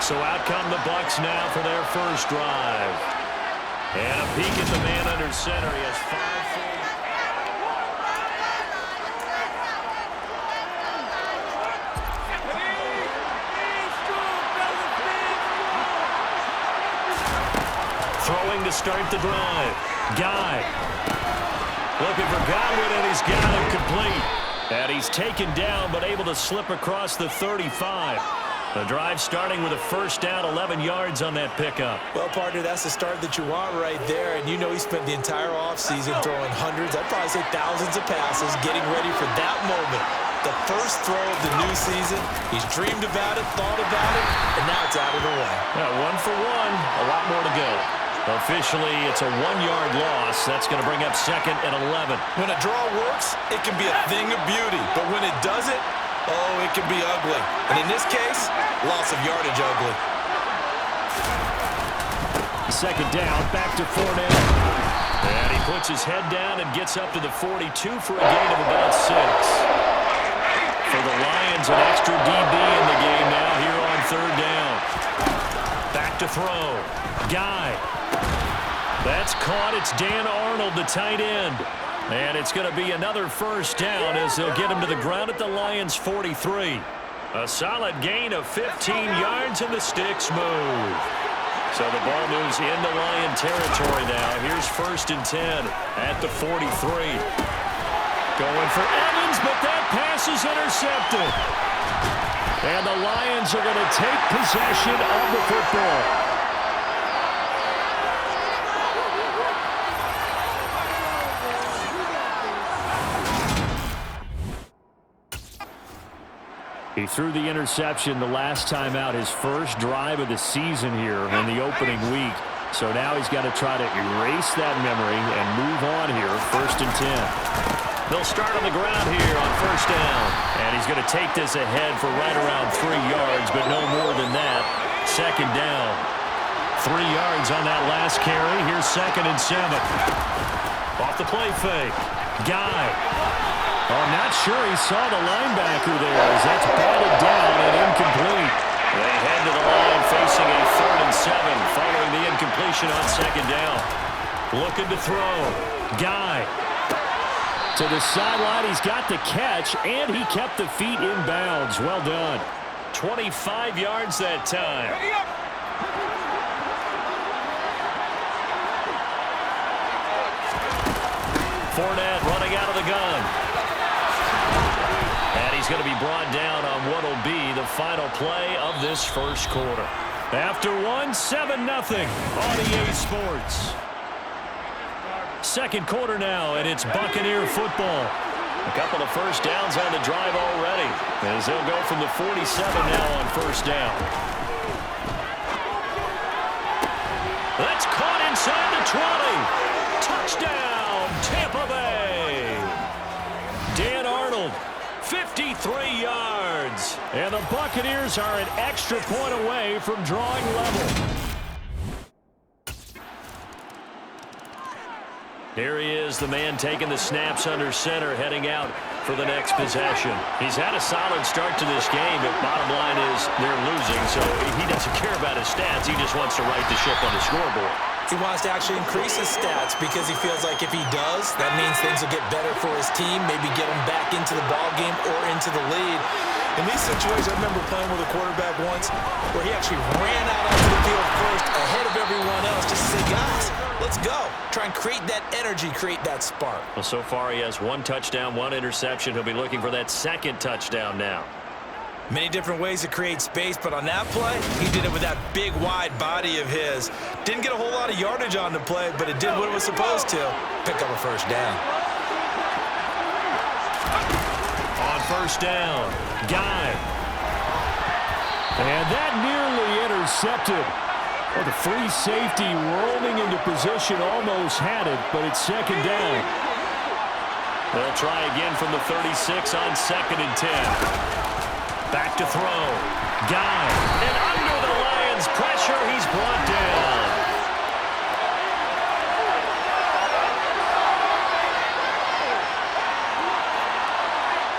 So out come the Bucs now for their first drive. And a peek at the man under center. He has 5 throwing to start the drive. Guy. Looking for Godwin, and he's got him complete. And he's taken down, but able to slip across the 35. The drive starting with a first down, 11 yards on that pickup. Well, partner, that's the start that you want right there. And you know he spent the entire offseason throwing hundreds, I'd probably say thousands of passes, getting ready for that moment. The first throw of the new season. He's dreamed about it, thought about it, and now it's out of the way. Yeah, 1 for 1, a lot more to go. Officially, it's a 1-yard loss. That's going to bring up 2nd and 11. When a draw works, it can be a thing of beauty. But when it doesn't, oh, it can be ugly. And in this case, loss of yardage ugly. 2nd down, back to Fournette. And he puts his head down and gets up to the 42 for a gain of about 6. For the Lions, an extra DB in the game now here on 3rd down. Back to throw. Guy. That's caught. It's Dan Arnold, the tight end. And it's going to be another first down as they'll get him to the ground at the Lions' 43. A solid gain of 15 yards, and the sticks move. So the ball moves into Lion territory now. Here's 1st and 10 at the 43. Going for Evans, but that pass is intercepted. And the Lions are going to take possession of the football. He threw the interception the last time out, his first drive of the season here in the opening week. So now he's got to try to erase that memory and move on here, 1st and 10. They'll start on the ground here on 1st down. And he's going to take this ahead for right around 3 yards, but no more than that. 2nd down. 3 yards on that last carry. Here's 2nd and 7. Off the play fake. Guy. Oh, I'm not sure he saw the linebacker there as that's batted down and incomplete. They head to the line facing a 3rd and 7 following the incompletion on 2nd down. Looking to throw. Guy. To the sideline, he's got the catch, and he kept the feet in bounds. Well done. 25 yards that time. Fournette running out of the gun. And he's going to be brought down on what will be the final play of this first quarter. After 7-0 on EA Sports. 2nd quarter now, and it's Buccaneer football. A couple of first downs on the drive already, as they'll go from the 47 now on 1st down. That's caught inside the 20. Touchdown, Tampa Bay. Dan Arnold, 53 yards. And the Buccaneers are an extra point away from drawing level. Here he is, the man taking the snaps under center, heading out for the next possession. He's had a solid start to this game, but bottom line is they're losing, so he doesn't care about his stats. He just wants to right the ship on the scoreboard. He wants to actually increase his stats because he feels like if he does, that means things will get better for his team, maybe get him back into the ballgame or into the lead. In these situations, I remember playing with a quarterback once where he actually ran out onto the field first ahead of everyone else just to say, guys, let's go. Try and create that energy, create that spark. Well, so far he has 1 touchdown, 1 interception. He'll be looking for that 2nd touchdown now. Many different ways to create space, but on that play, he did it with that big, wide body of his. Didn't get a whole lot of yardage on the play, but it did what it was supposed to. Pick up a 1st down. On 1st down, Guy. And that nearly intercepted. Well, the free safety rolling into position almost had it, but it's 2nd down. They'll try again from the 36 on 2nd and 10. Back to throw. Guy. And under the Lions' pressure, he's brought down.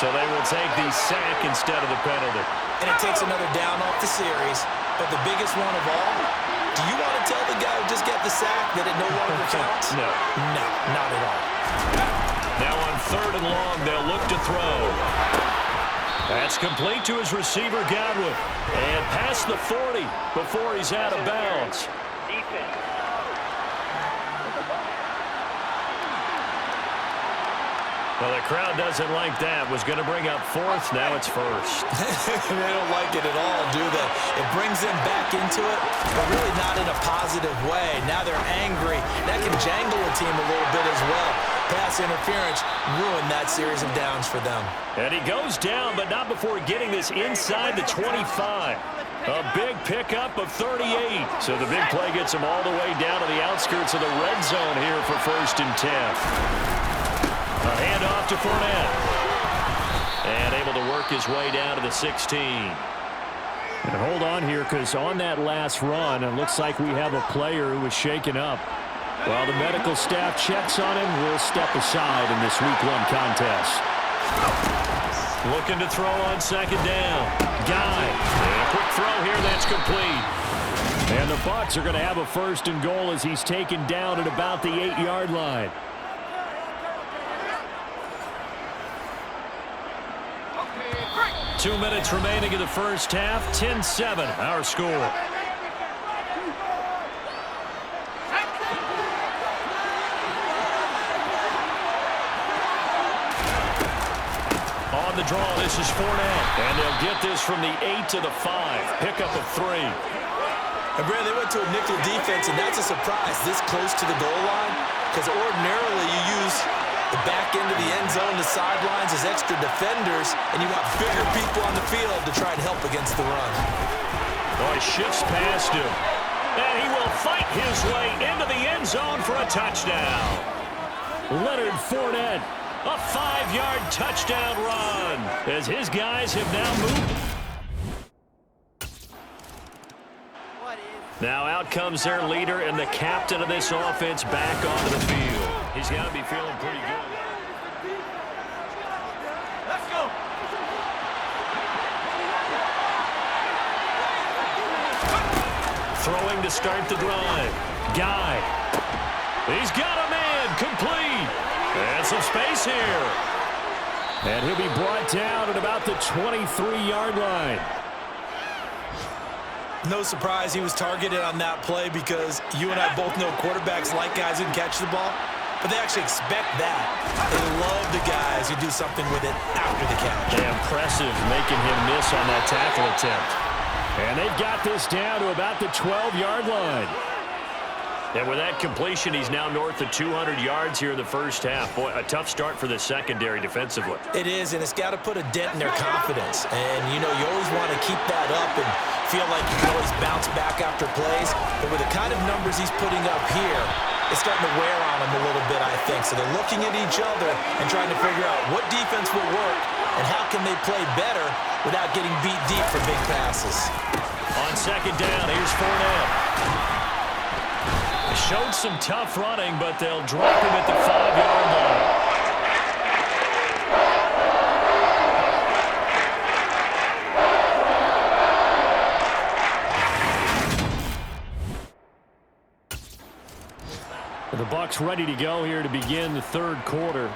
So they will take the sack instead of the penalty. And it takes another down off the series. But the biggest one of all, do you want to tell the guy who just got the sack that it no longer counts? No. No, not at all. Now on 3rd and long, they'll look to throw. That's complete to his receiver, Godwin. And past the 40 before he's out of bounds. Well, the crowd doesn't like that. Was going to bring up 4th. Now it's 1st. They don't like it at all, do they? It brings them back into it, but really not in a positive way. Now they're angry. That can jangle a team a little bit as well. Pass interference ruined that series of downs for them. And he goes down, but not before getting this inside the 25. A big pickup of 38. So the big play gets him all the way down to the outskirts of the red zone here for 1st and 10. A handoff to Fournette. And able to work his way down to the 16. And hold on here, because on that last run, it looks like we have a player who was shaken up. While the medical staff checks on him, we'll step aside in this Week 1 contest. Looking to throw on 2nd down. Guy. And a quick throw here, that's complete. And the Bucs are going to have a 1st and goal as he's taken down at about the 8-yard line. Two minutes remaining in the first half. 10-7, our score. On the draw, this is Fournette. And they'll get this from the 8 to the 5. Pickup of 3. And Brad, they went to a nickel defense, and that's a surprise this close to the goal line, because ordinarily you use the back end of the end zone, the sidelines as extra defenders, and you want bigger people on the field to try and help against the run. Boy, shifts past him. And he will fight his way into the end zone for a touchdown. Leonard Fournette, a 5-yard touchdown run, as his guys have now moved. Now out comes their leader and the captain of this offense back onto the field. He's got to be feeling pretty good. Let's go. Throwing to start the drive. Guy. He's got a man. Complete. And some space here. And he'll be brought down at about the 23-yard line. No surprise he was targeted on that play, because you and I both know quarterbacks like guys who can catch the ball, but they actually expect that. They love the guys who do something with it after the catch. Impressive, making him miss on that tackle attempt. And they've got this down to about the 12-yard line. And with that completion, he's now north of 200 yards here in the first half. Boy, a tough start for the secondary defensively. It is, and it's got to put a dent in their confidence. And, you know, you always want to keep that up and feel like you can always bounce back after plays. But with the kind of numbers he's putting up here, it's starting to wear on them a little bit, I think. So they're looking at each other and trying to figure out what defense will work and how can they play better without getting beat deep for big passes. On 2nd down, here's Fournette. Showed some tough running, but they'll drop him at the 5-yard line. The Bucs ready to go here to begin the 3rd quarter.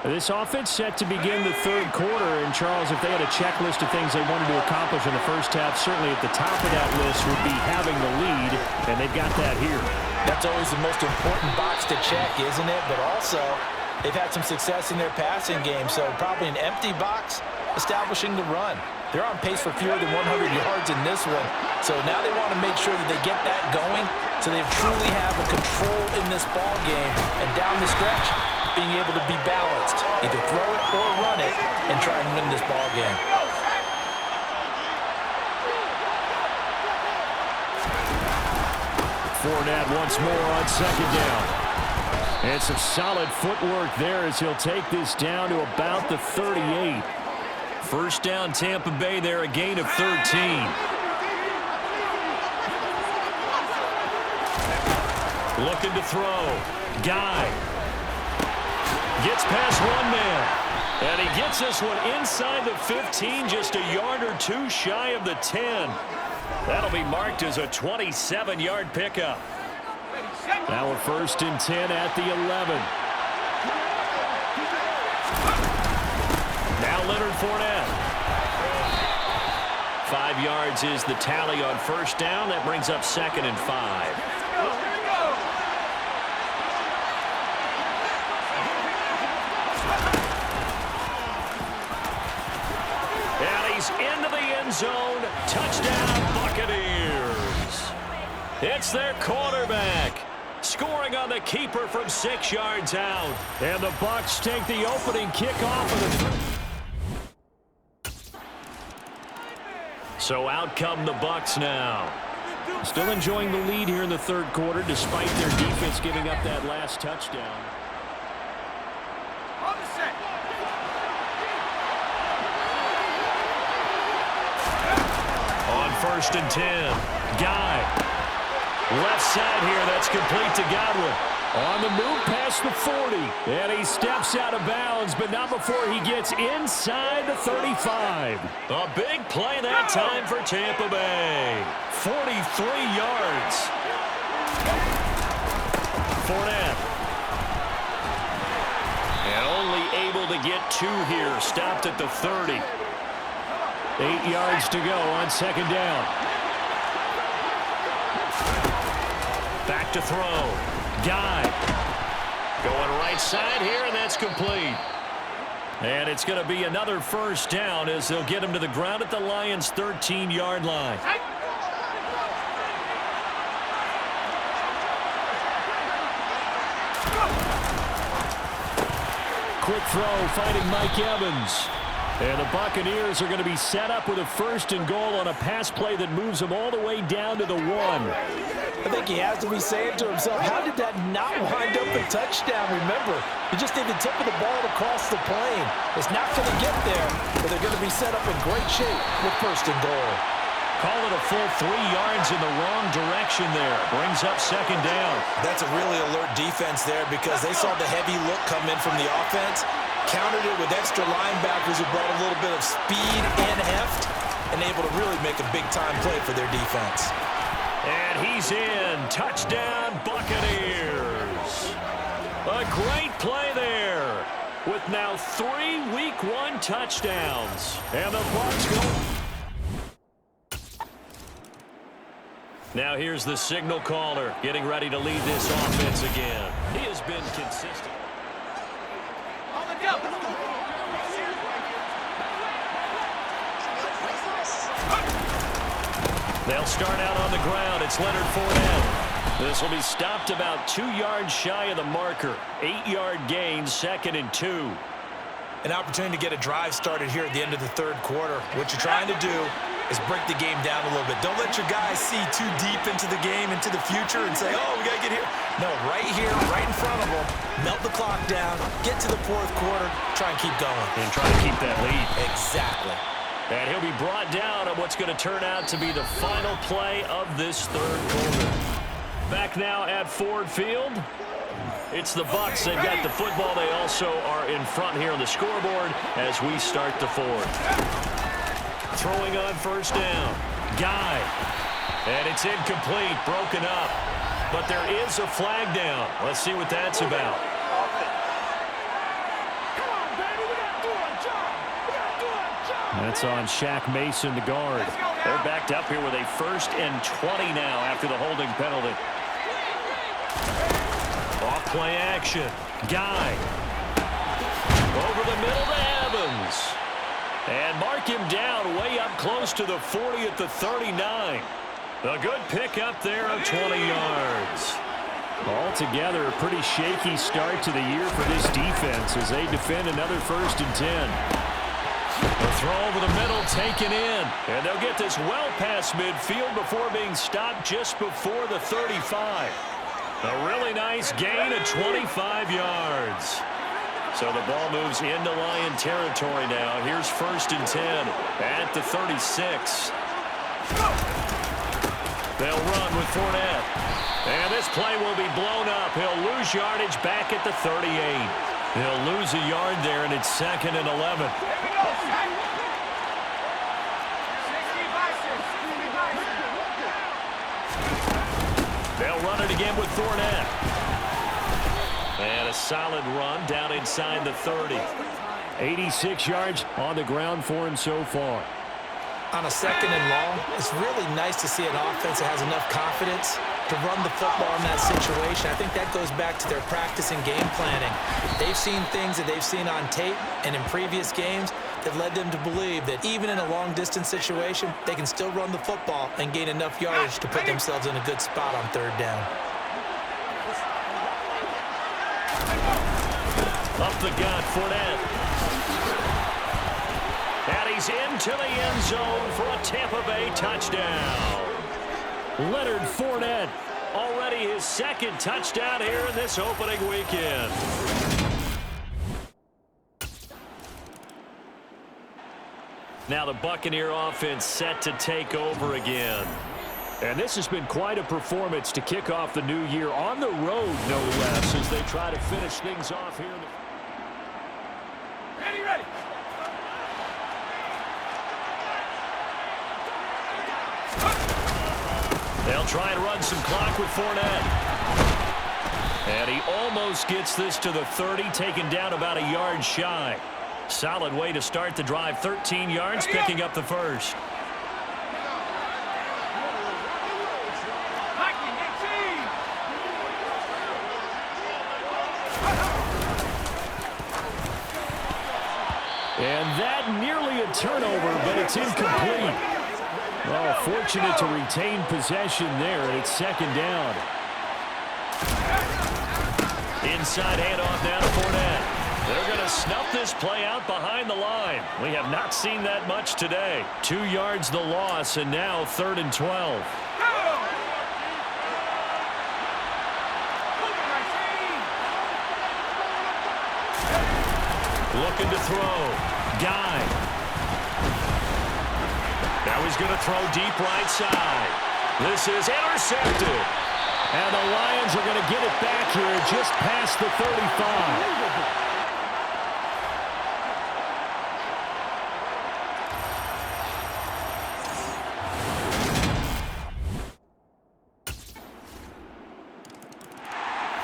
This offense set to begin the 3rd quarter, and Charles, if they had a checklist of things they wanted to accomplish in the first half, certainly at the top of that list would be having the lead, and they've got that here. That's always the most important box to check, isn't it? But also, they've had some success in their passing game, so probably an empty box establishing the run. They're on pace for fewer than 100 yards in this one, so now they want to make sure that they get that going so they truly have a control in this ball game, and down the stretch, being able to be balanced, either throw it or run it, and try and win this ball game. Fournette once more on 2nd down. And some solid footwork there as he'll take this down to about the 38. First down, Tampa Bay there, a gain of 13. Looking to throw. Guy. Gets past one man. And he gets this one inside the 15, just a yard or two shy of the 10. That'll be marked as a 27-yard pickup. Now we're 1st and 10 at the 11. Now Leonard Fournette. 5 yards is the tally on 1st down. That brings up 2nd and 5. And he's into the end zone. Touchdown, Buccaneers. It's their quarterback. Scoring on the keeper from 6 yards out. And the Bucs take the opening kickoff of the... So out come the Bucs now. Still enjoying the lead here in the 3rd quarter despite their defense giving up that last touchdown. On 1st and 10, Guy. Left side here, that's complete to Godwin. On the move past the 40. And he steps out of bounds, but not before he gets inside the 35. A big play that time for Tampa Bay. 43 yards. Fournette. And only able to get 2 here. Stopped at the 30. 8 yards to go on 2nd down. Back to throw. Guy. Going right side here, and that's complete. And it's going to be another 1st down as they'll get him to the ground at the Lions' 13-yard line. Quick throw, finding Mike Evans. And the Buccaneers are going to be set up with a 1st and goal on a pass play that moves them all the way down to the 1. I think he has to be saying to himself, how did that not wind up a touchdown? Remember, you just need the tip of the ball to cross the plane. It's not going to get there, but they're going to be set up in great shape with 1st and goal. Call it a full 3 yards in the wrong direction there. Brings up 2nd down. That's a really alert defense there because they saw the heavy look come in from the offense, countered it with extra linebackers who brought a little bit of speed and heft, and able to really make a big-time play for their defense. And he's in. Touchdown, Buccaneers. A great play there with now 3 Week 1 touchdowns. And the Bucs go. Now here's the signal caller getting ready to lead this offense again. He has been consistent. On the go. They'll start out on the ground. It's Leonard Fournette. This will be stopped about 2 yards shy of the marker. 8-yard gain, 2nd and 2. An opportunity to get a drive started here at the end of the 3rd quarter. What you're trying to do is break the game down a little bit. Don't let your guys see too deep into the game, into the future, and say, oh, we got to get here. No, right here, right in front of them. Melt the clock down, get to the 4th quarter, try and keep going. And try to keep that lead. Exactly. And he'll be brought down on what's going to turn out to be the final play of this 3rd quarter. Back now at Ford Field. It's the Bucs. They've got the football. They also are in front here on the scoreboard as we start the 4th. Throwing on 1st down. Guy. And it's incomplete. Broken up. But there is a flag down. Let's see what that's about. That's on Shaq Mason, the guard. They're backed up here with a 1st and 20 now after the holding penalty. Off play action. Guy. Over the middle to Evans. And mark him down way up close to the 40 at the 39. A good pickup there of 20 yards. Altogether, a pretty shaky start to the year for this defense as they defend another 1st and 10. The throw over the middle taken in. And they'll get this well past midfield before being stopped just before the 35. A really nice gain of 25 yards. So the ball moves into Lion territory now. Here's 1st and 10 at the 36. They'll run with Fournette. And this play will be blown up. He'll lose yardage back at the 38. He'll lose a yard there, and it's 2nd and 11. it again with Fournette. And a solid run down inside the 30. 86 yards on the ground for him so far. On a second and long, it's really nice to see an offense that has enough confidence to run the football in that situation. I think that goes back to their practice and game planning. They've seen things that they've seen on tape and in previous games that led them to believe that even in a long-distance situation, they can still run the football and gain enough yardage to put themselves in a good spot on third down. Up the gut, Fournette. And he's into the end zone for a Tampa Bay touchdown. Leonard Fournette, already his second touchdown here in this opening weekend. Now the Buccaneer offense set to take over again. And this has been quite a performance to kick off the new year on the road, no less, as they try to finish things off here. Ready. They'll try and run some clock with Fournette. And he almost gets this to the 30, taken down about a yard shy. Solid way to start the drive, 13 yards, picking up the first. And that nearly a turnover, but it's incomplete. Oh, fortunate to retain possession there, and it's second down. Inside handoff now to Fournette. They're going to snuff this play out behind the line. We have not seen that much today. 2 yards the loss, and now 3rd and 12. Looking to throw. Guy. Now he's going to throw deep right side. This is intercepted. And the Lions are going to get it back here just past the 35.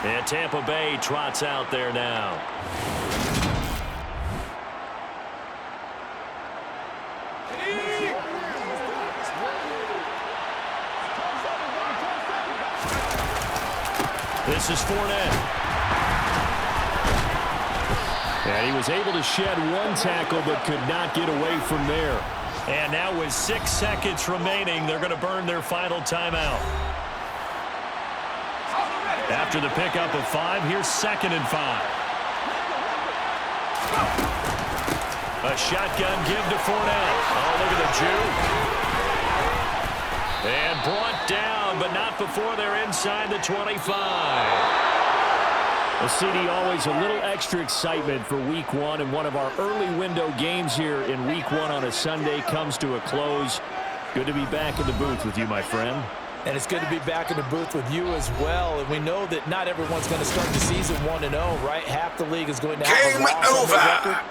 And Tampa Bay trots out there now. This is Fournette. And he was able to shed one tackle but could not get away from there. And now with 6 seconds remaining, they're going to burn their final timeout. After the pickup of 5, here's 2nd and 5. A shotgun give to Fournette. Oh, look at the juke. And brought down, but not before they're inside the 25. Well, CD, always a little extra excitement for Week 1, and one of our early window games here in Week 1 on a Sunday comes to a close. Good to be back in the booth with you, my friend. And it's good to be back in the booth with you as well. And we know that not everyone's going to start the season 1-0, right? Half the league is going to have a loss on their record.